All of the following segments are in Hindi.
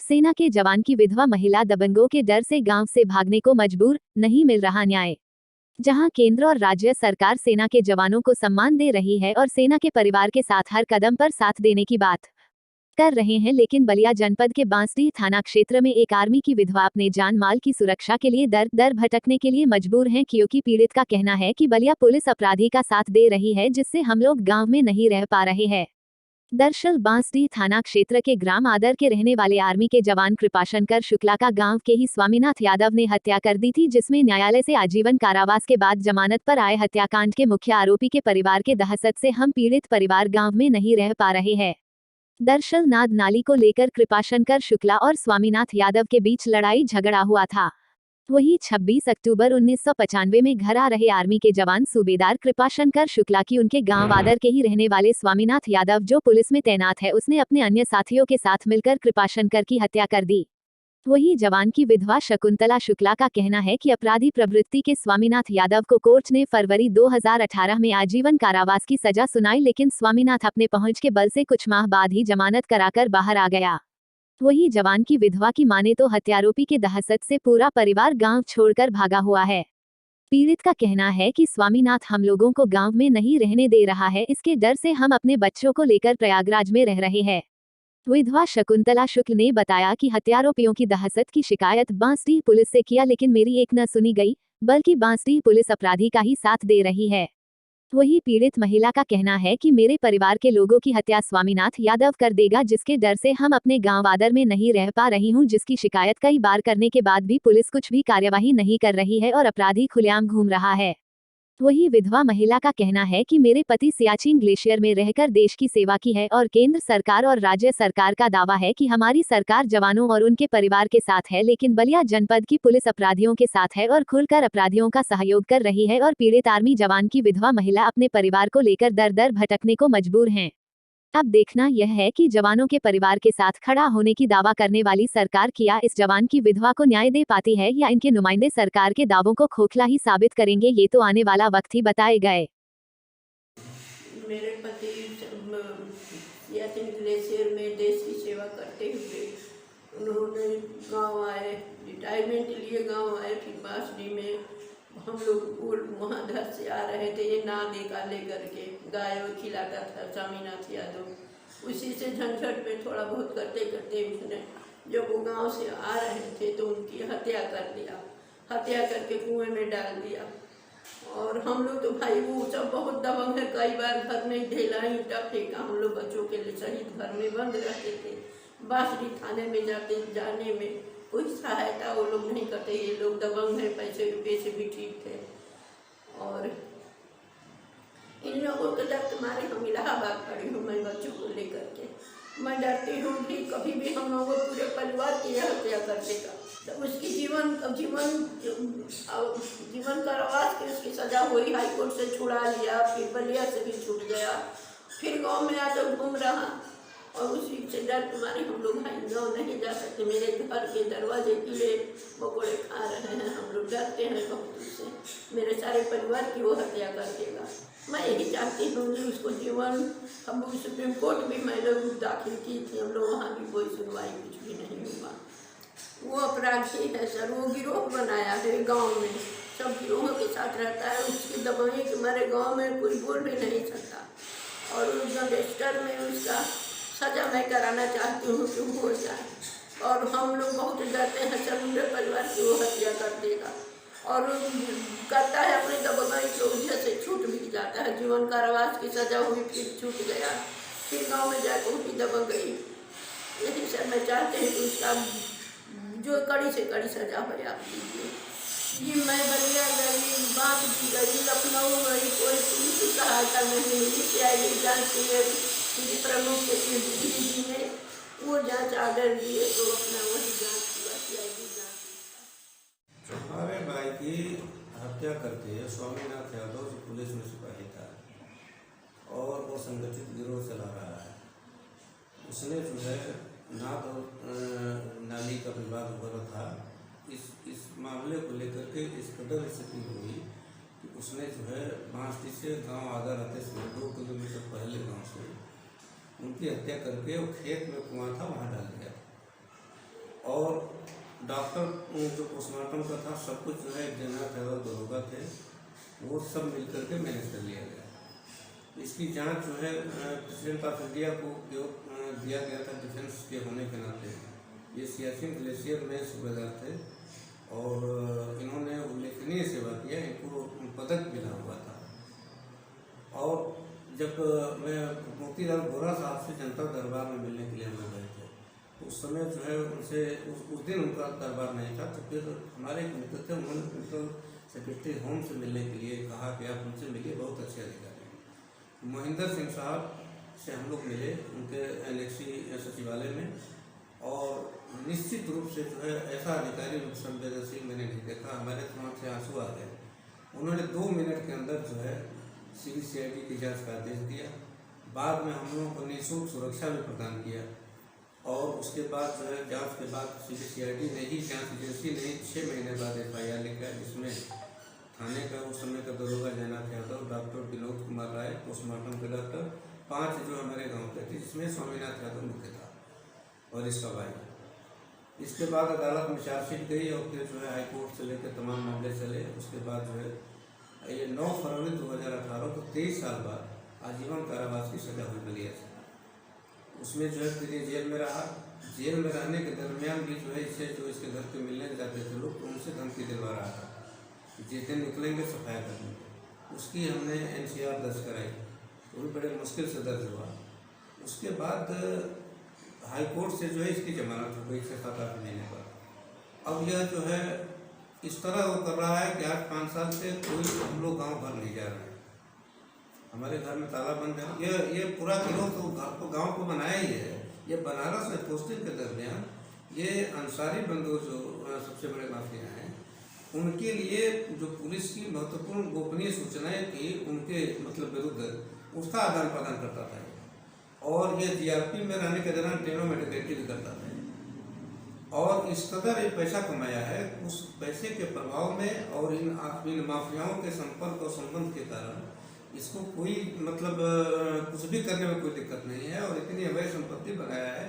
सेना के जवान की विधवा महिला दबंगों के डर से गांव से भागने को मजबूर, नहीं मिल रहा न्याय। जहां केंद्र और राज्य सरकार सेना के जवानों को सम्मान दे रही है और सेना के परिवार के साथ हर कदम पर साथ देने की बात कर रहे हैं, लेकिन बलिया जनपद के बांसडीह थाना क्षेत्र में एक आर्मी की विधवा अपने जान माल की सुरक्षा के लिए दर दर भटकने के लिए मजबूर हैं, क्योंकि पीड़ित का कहना है कि बलिया पुलिस अपराधी का साथ दे रही है, जिससे हम लोग गांव में नहीं रह पा रहे हैं। दरअसल बांसडीह थाना क्षेत्र के ग्राम आदर के रहने वाले आर्मी के जवान कृपाशंकर शुक्ला का गांव के ही स्वामीनाथ यादव ने हत्या कर दी थी, जिसमें न्यायालय से आजीवन कारावास के बाद जमानत पर आए हत्याकांड के मुख्य आरोपी के परिवार के दहशत से हम पीड़ित परिवार गांव में नहीं रह पा रहे हैं। दरअसल नाद नाली को लेकर कृपाशंकर शुक्ला और स्वामीनाथ यादव के बीच लड़ाई झगड़ा हुआ था। वहीं 26 अक्टूबर 1995 में घर आ रहे आर्मी के जवान सूबेदार कृपाशंकर शुक्ला की उनके गांव आदर के ही रहने वाले स्वामीनाथ यादव, जो पुलिस में तैनात है, उसने अपने अन्य साथियों के साथ मिलकर कृपाशंकर की हत्या कर दी। वहीं जवान की विधवा शकुंतला शुक्ला का कहना है कि अपराधी प्रवृत्ति के स्वामीनाथ यादव को कोर्ट ने फरवरी 2018 में आजीवन कारावास की सजा सुनाई, लेकिन स्वामीनाथ अपने पहुंच के बल से कुछ माह बाद ही जमानत कराकर बाहर आ गया। वही जवान की विधवा की माने तो हत्यारोपी के दहशत से पूरा परिवार गांव छोड़कर भागा हुआ है। पीड़ित का कहना है कि स्वामीनाथ हम लोगों को गांव में नहीं रहने दे रहा है, इसके डर से हम अपने बच्चों को लेकर प्रयागराज में रह रहे हैं। विधवा शकुंतला शुक्ल ने बताया कि हत्यारोपियों की दहशत की शिकायत बांसडीह पुलिस से किया, लेकिन मेरी एक न सुनी गई, बल्कि बांसडीह पुलिस अपराधी का ही साथ दे रही है। वही पीड़ित महिला का कहना है कि मेरे परिवार के लोगों की हत्या स्वामीनाथ यादव कर देगा, जिसके डर से हम अपने गांव आदर में नहीं रह पा रही हूं, जिसकी शिकायत कई बार करने के बाद भी पुलिस कुछ भी कार्यवाही नहीं कर रही है और अपराधी खुलेआम घूम रहा है। वही विधवा महिला का कहना है कि मेरे पति सियाचिन ग्लेशियर में रहकर देश की सेवा की है और केंद्र सरकार और राज्य सरकार का दावा है कि हमारी सरकार जवानों और उनके परिवार के साथ है, लेकिन बलिया जनपद की पुलिस अपराधियों के साथ है और खुलकर अपराधियों का सहयोग कर रही है और पीड़ित आर्मी जवान की विधवा महिला अपने परिवार को लेकर दर दर भटकने को मजबूर हैं। अब देखना यह है कि जवानों के परिवार के साथ खड़ा होने की दावा करने वाली सरकार क्या इस जवान की विधवा को न्याय दे पाती है, या इनके नुमाइंदे सरकार के दावों को खोखला ही साबित करेंगे, ये तो आने वाला वक्त ही बताए गए। मेरे पति सियाचिन ग्लेशियर में देश की सेवा करते हुए उन्होंने गांव आए, रिटायरमेंट लिए गांव आए, फिर बांसडीह में हम लोग वहाँ घर से आ रहे थे, ये नाद एका लेकर के गाय खिलाता था स्वामीनाथ यादव। उसी से झंझट में थोड़ा बहुत करते करते उसने जब वो गांव से आ रहे थे तो उनकी हत्या कर दिया, हत्या करके कुएं में डाल दिया। और हम लोग तो भाई वो सब बहुत दबंग है, कई बार घर में ढेला ईंटा फेंका, हम लोग बच्चों के लिए सहित घर में बंद रहते थे। बांसडीह थाने में जाने में कोई सहायता वो लोग नहीं करते, ये लोग दबंग है, पैसे रुपये से भी ठीक थे। और इन लोगों के डर तुम्हारे हम इलाहाबाद पड़ी हूँ मैं बच्चों को लेकर के, मैं डरती हूँ कि कभी भी हम लोगों पूरे परिवार की हत्या कर देगा, तो उसकी जीवन कारावास की उसकी सजा हुई, हाईकोर्ट से छुड़ा लिया, फिर बलिया से भी छूट गया, फिर गाँव में आकर घूम रहा। और उसी से डर तुम्हारे हम लोग गाँव नहीं जा सकते, मेरे घर के दरवाजे कीड़े मकोड़े खा रहे हैं, हम लोग डरते हैं बहुत उससे, मेरे सारे परिवार की वो हत्या कर देगा। मैं यही चाहती हूँ कि उसको जीवन, हम लोग सुप्रीम कोर्ट भी मैं लोग दाखिल की थी, हम लोग वहाँ भी कोई सुनवाई कुछ भी नहीं हुआ। वो अपराधी है सर, वो गिरोह बनाया है गाँव में, सब गिरोहों के साथ रहता है, उसकी दबाई के हमारे गाँव में कोई बोल भी नहीं सकता। और उस गैंगस्टर में उसका सजा मैं कराना चाहती हूँ कि हो जाए। और हम लोग बहुत डरते हैं सर, मेरे परिवार की वो हत्या कर देगा और करता है अपने दबंगाई की वजह से छूट भी जाता है, जीवन कारावास की सजा हुई, फिर छूट गया, फिर गांव में जाकर उसकी दबंग गई। यही सर मैं चाहते हैं कि उसका जो कड़ी से कड़ी सजा हो आप दीजिए। जी मैं बलिया गई, बांसडीह गई, लखनऊ गई, कोई पुलिस की सहायता नहीं मिली। CID जाँच के प्रमुख के जी ने वो जाँच आर्डर दिए तो अपना वही जाँच हुआ, CID जाँच। हमारे भाई की हत्या करके स्वामीनाथ यादव जो पुलिस में सिपाही था और वो संगठित गिरोह चला रहा है, उसने जो है नाद और नाली का विवाद हो रहा था। इस मामले को लेकर के इस कदर स्थिति हुई कि उसने जो है बांसडीह से गांव आदर रहते से 2 किलोमीटर पहले गांव से उनकी हत्या करके वो खेत में कुआं था वहाँ डाल दिया। और डॉक्टर जो पोस्टमार्टम का था सब कुछ जो है जनरल थे और दरोगा थे, वो सब मिल करके मैनेज कर लिया गया। इसकी जांच जो है प्रेसिडेंट ऑफ इंडिया को दिया गया था डिफेंस के होने के नाते। ये सियाचिन ग्लेशियर में सूबेदार थे और इन्होंने उल्लेखनीय सेवा किया, इनको पदक मिला हुआ था। और जब मैं मोतीलाल वोरा साहब से जनता दरबार में मिलने के लिए हम गए थे, तो उस समय जो है उनसे उस दिन उनका दरबार नहीं था, तो फिर हमारे एक मित्र थे, उन्होंने प्रिंसिपल सेक्रेटरी होम से मिलने के लिए कहा कि आप उनसे मिलिए, बहुत अच्छे अधिकारी हैं। महेंद्र सिंह साहब से हम लोग मिले उनके एनेक्सी सचिवालय में, और निश्चित रूप से जो है ऐसा अधिकारी संवेदनशील मैंने नहीं देखा। हमारे आँख से आंसू आ गए। उन्होंने 2 मिनट के अंदर जो है CBCID की जांच का आदेश दिया। बाद में हम लोगों को निःशुल्क सुरक्षा भी प्रदान किया, और उसके बाद जो है जांच के बाद CBCID ने ही, जांच एजेंसी ने 6 महीने बाद FIR लिखा, जिसमें थाने का उस समय का दरोगा जयनाथ यादव, डॉक्टर विनोद कुमार राय, पोस्टमार्टम के डॉक्टर, 5 जो हमारे गाँव के थे, जिसमें स्वामीनाथ यादव मुख्य था और इसका भाई। इसके बाद अदालत में चार्जशीट गई और फिर जो है हाईकोर्ट से लेकर तमाम मामले चले। उसके बाद जो है ये 9 फरवरी 2018 को 23 साल बाद आजीवन कारावास की सजा हुई बलिया से। उसमें जो है फिर ये जेल में रहा। जेल में रहने के दरमियान भी जो है इससे जो इसके घर पे मिलने जाते थे लोग, तो उनसे धमकी दिलवा रहा था कि जिस दिन निकलेंगे सफाया करेंगे। उसकी हमने NCR दर्ज कराई, वो भी बड़े मुश्किल से दर्ज हुआ। उसके बाद हाई कोर्ट से जो है इसकी जमानत हो गई 6-7-8 महीने बाद। अब यह जो है इस तरह वो कर रहा है कि आज 5 साल से कोई हम लोग गाँव भर नहीं जा रहे हैं, हमारे घर में ताला बंद है। ये पूरा गिरोह तो गाँव को बनाया ही है। ये बनारस में पोस्टिंग के दरमियान ये अंसारी बंधु जो सबसे बड़े माफिया हैं, उनके लिए जो पुलिस की महत्वपूर्ण गोपनीय सूचनाएं थी उनके मतलब विरुद्ध, उसका आदान प्रदान करता था। और ये GRP में रहने के दौरान ट्रेनों में डकैती भी करता था। और इस कदर ये पैसा कमाया है, उस पैसे के प्रभाव में और इन माफियाओं के संपर्क और संबंध के कारण इसको कोई मतलब कुछ भी करने में कोई दिक्कत नहीं है। और इतनी अवैध संपत्ति बनाया है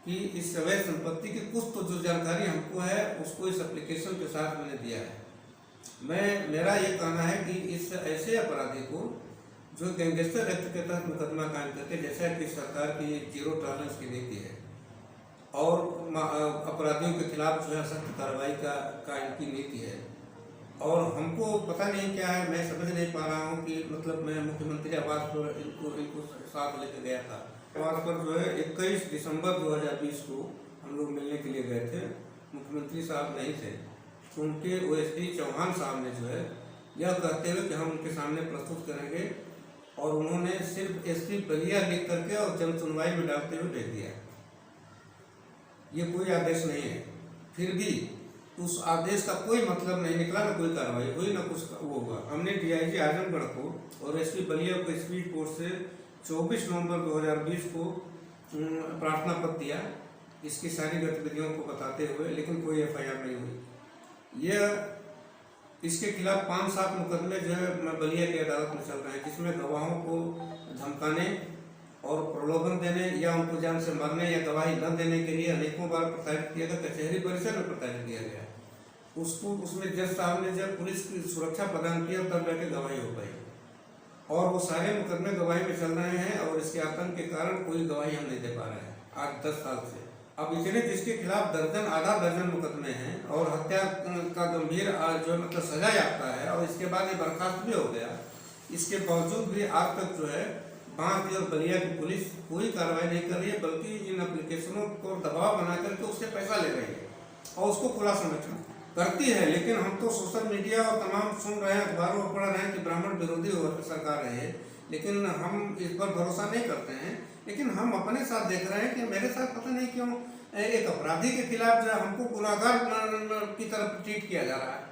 कि इस अवैध संपत्ति की कुछ तो जो जानकारी हमको है उसको इस एप्लीकेशन के साथ मैंने दिया है। मेरा ये कहना है कि इस ऐसे अपराधी को जो गैंगस्टर एक्ट के तहत मुकदमा कायम करके, जैसा कि सरकार की 0 टॉलरेंस की नीति है और अपराधियों के खिलाफ जो है सख्त कार्रवाई का इनकी नीति है, और हमको पता नहीं क्या है, मैं समझ नहीं पा रहा हूँ कि मतलब मैं मुख्यमंत्री आवास पर इनको साथ लेकर गया था। आवास पर जो है 21 दिसंबर 2020 को हम लोग मिलने के लिए गए थे। मुख्यमंत्री साहब नहीं थे, तो उनके OSD चौहान साहब ने जो है यह कहते हुए कि हम उनके सामने प्रस्तुत करेंगे, और उन्होंने सिर्फ SP बलिया लिख करके और जन सुनवाई में डालते हुए भेज दिया। ये कोई आदेश नहीं है। फिर भी उस आदेश का कोई मतलब नहीं निकला, ना कोई कार्रवाई हुई, ना कुछ वो हुआ। हमने DIG आजमगढ़ को और SP बलिया को स्पीड कोर्ट से 24 नवंबर 2020 को प्रार्थना पत्र दिया इसकी सारी गतिविधियों को बताते हुए, लेकिन कोई FIR नहीं हुई। यह इसके खिलाफ 5-7 मुकदमे जो है बलिया की अदालत में चल रहे हैं, जिसमें गवाहों को धमकाने और प्रलोभन देने या उनको जान से मारने या गवाही न देने के लिए अनेकों बार प्रताड़ित किया गया। कचहरी परिसर में प्रताड़ित किया गया। उसमें जज साहब ने जब पुलिस की सुरक्षा प्रदान किया तब जाके गवाही हो पाई, और वो सारे मुकदमे गवाही में चल रहे हैं, और इसके आतंक के कारण कोई गवाही हम नहीं दे पा रहे हैं आज 10 साल से। अब इतने जिसके खिलाफ आधा दर्जन मुकदमे हैं और हत्या का गंभीर जो मतलब सजा याफ्ता है, और इसके बाद ये बर्खास्त भी हो गया, इसके बावजूद भी आज तक जो है बांकी और बलिया की पुलिस कोई कार्रवाई नहीं कर रही है, बल्कि इन एप्लीकेशनों को दबाव बना करके उससे पैसा ले रही है और उसको खुला संरक्षण करती है। लेकिन हम तो सोशल मीडिया और तमाम सुन रहे हैं, अखबारों में पढ़ रहे हैं कि ब्राह्मण विरोधी सरकार है, लेकिन हम इस पर भरोसा नहीं करते हैं। लेकिन हम अपने साथ देख रहे हैं कि मेरे साथ पता नहीं क्यों एक अपराधी के खिलाफ जो हमको गुनाहगार की तरफ ट्रीट किया जा रहा है।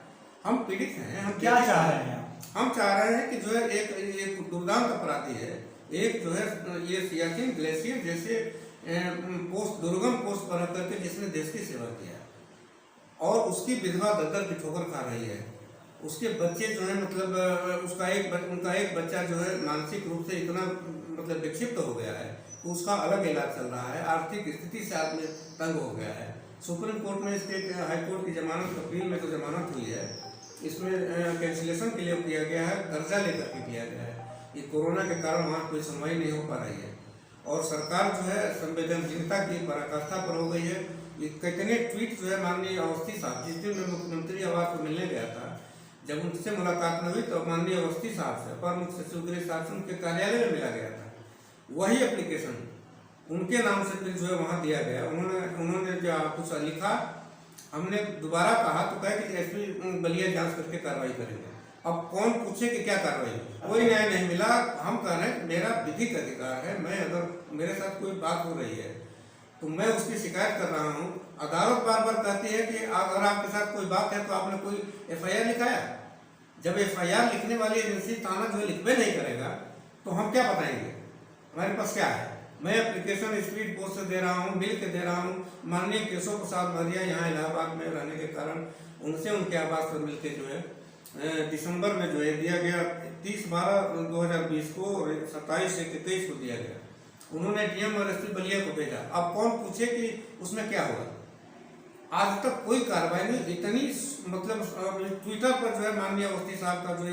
हम पीड़ित हैं। हम क्या चाह रहे हैं? हम चाह रहे हैं कि जो है एक दुर्दांत अपराधी है, एक जो है ये सियाचिन ग्लेशियर जैसे दुर्गम पोस्ट पर करके जिसने देश की सेवा किया, और उसकी विधवा दर की ठोकर खा रही है। उसके बच्चे जो है मतलब उनका एक बच्चा जो है मानसिक रूप से इतना मतलब विक्षिप्त हो गया है, उसका अलग इलाज चल रहा है। आर्थिक स्थिति से आदमी तंग हो गया है, सुप्रीम कोर्ट में इसके हाई कोर्ट की जमानत अपील में जो जमानत हुई है, इसमें कैंसिलेशन के लिए किया गया है, कर्जा लेकर के किया गया है। ये कोरोना के कारण वहाँ कोई सुनवाई नहीं हो पा रही है और सरकार जो है संवेदनशीलता की पराकाष्ठा पर हो गई है। ये कितने ट्वीट जो है माननीय अवस्थी साहब, जिस दिन मैं मुख्यमंत्री आवास पर मिलने गया था, जब उनसे मुलाकात में हुई तो माननीय अवस्थी साहब से, अपर मुख्य सचिव गृह शासन से उनके कार्यालय में मिला गया था। वही एप्लीकेशन उनके नाम से फिर जो है वहाँ दिया गया। उन्होंने जो कुछ लिखा, हमने दोबारा कहा तो कहे कि एसपी बलिया जांच करके कार्रवाई करेंगे। अब कौन पूछे कि क्या कार्रवाई, कोई न्याय नहीं मिला। हम कह रहे हैं मेरा विधिक अधिकार है, मैं अगर मेरे साथ कोई बात हो रही है तो मैं उसकी शिकायत कर रहा हूँ। अदालत बार बार कहती है कि अगर आपके साथ कोई बात है तो आपने कोई एफआईआर लिखाया। जब एफआईआर लिखने वाली एजेंसी थाना जो लिखवे नहीं करेगा तो हम क्या बताएंगे हमारे पास क्या है। मैं एप्लीकेशन स्पीड पोस्ट से दे रहा हूँ, मिल के दे रहा हूँ। माननीय केशव प्रसाद मौर्य यहाँ इलाहाबाद में रहने के कारण उनसे उनके आवास पर मिलके जो है दिसंबर में जो है दिया गया, 30/12/2020 को और 27/1/23 को दिया गया। उन्होंने डीएम और एसपी बलिया को भेजा। अब कौन पूछे कि उसमें क्या हुआ। आज तक कोई कार्रवाई नहीं। इतनी मतलब ट्विटर पर जो है माननीय अवस्थी साहब का जो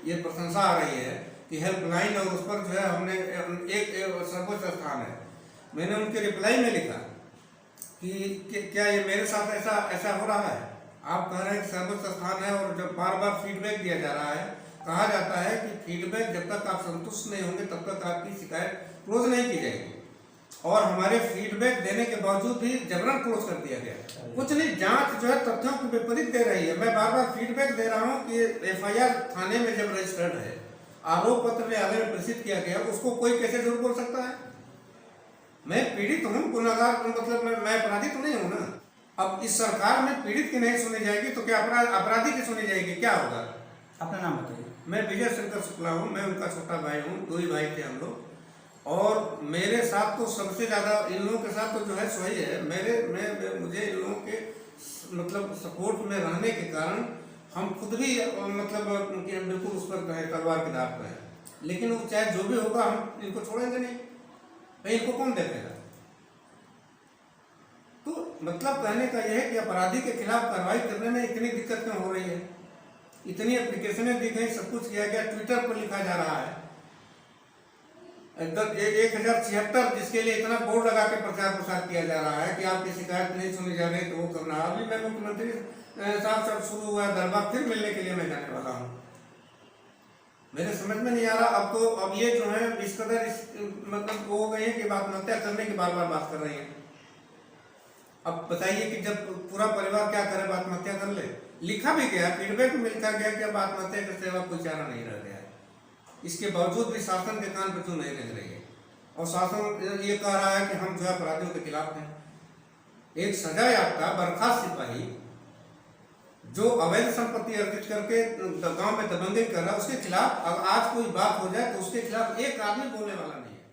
ये प्रशंसा आ रही है कि हेल्पलाइन और उस पर जो है हमने एक सर्वोच्च स्थान है। मैंने उनके रिप्लाई में लिखा कि क्या ये मेरे साथ ऐसा हो रहा है। आप कह रहे हैं कि सर्वोच्च स्थान है और जब बार बार फीडबैक दिया जा रहा है, कहा जाता है कि फीडबैक जब तक आप संतुष्ट नहीं होंगे तब तक आपकी शिकायत क्लोज नहीं की जाएगी। और हमारे फीडबैक देने के बावजूद भी जबरन क्लोज कर दिया गया। कुछ नहीं, जांच जो है तथ्यों के विपरीत दे रही है। मैं बार बार फीडबैक दे रहा हूँ कि एफआईआर थाने में जब रजिस्टर्ड है, आरोप पत्र न्यायालय में प्रेषित किया गया, उसको कोई कैसे झूठ बोल सकता है। मैं पीड़ित हूँ, गुनाहगार मतलब मैं अपराधी तो नहीं हूँ ना। अब इस सरकार में पीड़ित की नहीं सुनी जाएगी तो क्या अपराधी की सुनी जाएगी, क्या होगा। अपना नाम बताइए। मैं विजय शंकर शुक्ला हूँ, मैं उनका छोटा भाई हूँ, 2 ही भाई थे हम लोग। और मेरे साथ तो सबसे ज़्यादा इन लोगों के साथ तो जो है सही है। मुझे इन लोगों के मतलब सपोर्ट में रहने के कारण हम खुद भी मतलब बिल्कुल उस पर तलवार की दाव पर है। लेकिन वो चाहे जो भी होगा हम इनको छोड़ेंगे नहीं। भाई इनको कौन देखेगा। तो मतलब कहने का यह है कि अपराधी के खिलाफ कार्रवाई करने में इतनी दिक्कत क्यों हो रही है। इतनी एप्लीकेशनें दी गई, सब कुछ किया गया, ट्विटर पर लिखा जा रहा है 1076, जिसके लिए इतना बोर्ड लगा के प्रचार प्रसार किया जा रहा है कि आपकी शिकायत नहीं सुनी जा रही तो वो करना। अभी मैं मुख्यमंत्री साहब से शुरू हुआ दरबार, फिर मिलने के लिए मैं जाने वाला हूँ। मेरे समझ में नहीं आ रहा। अब ये जो है इस कदर मतलब वो हो गई है कि आत्महत्या करने की बार बार बात कर रही है। अब बताइए कि जब पूरा परिवार क्या करे, आत्महत्या कर ले। लिखा भी गया, फीडबैक में लिखा गया कि अब आत्महत्या के सिवा कोई चारा नहीं रह गया है। इसके बावजूद भी शासन के कान पर क्यों नहीं लग रही है। और शासन ये कह रहा है कि हम जो है अपराधियों के खिलाफ हैं। एक सजा याफ्ता बर्खास्त सिपाही जो अवैध संपत्ति अर्जित करके गांव में दबंगई कर रहा है, उसके खिलाफ अब आज कोई बात हो जाए तो उसके खिलाफ एक आदमी बोलने वाला नहीं है।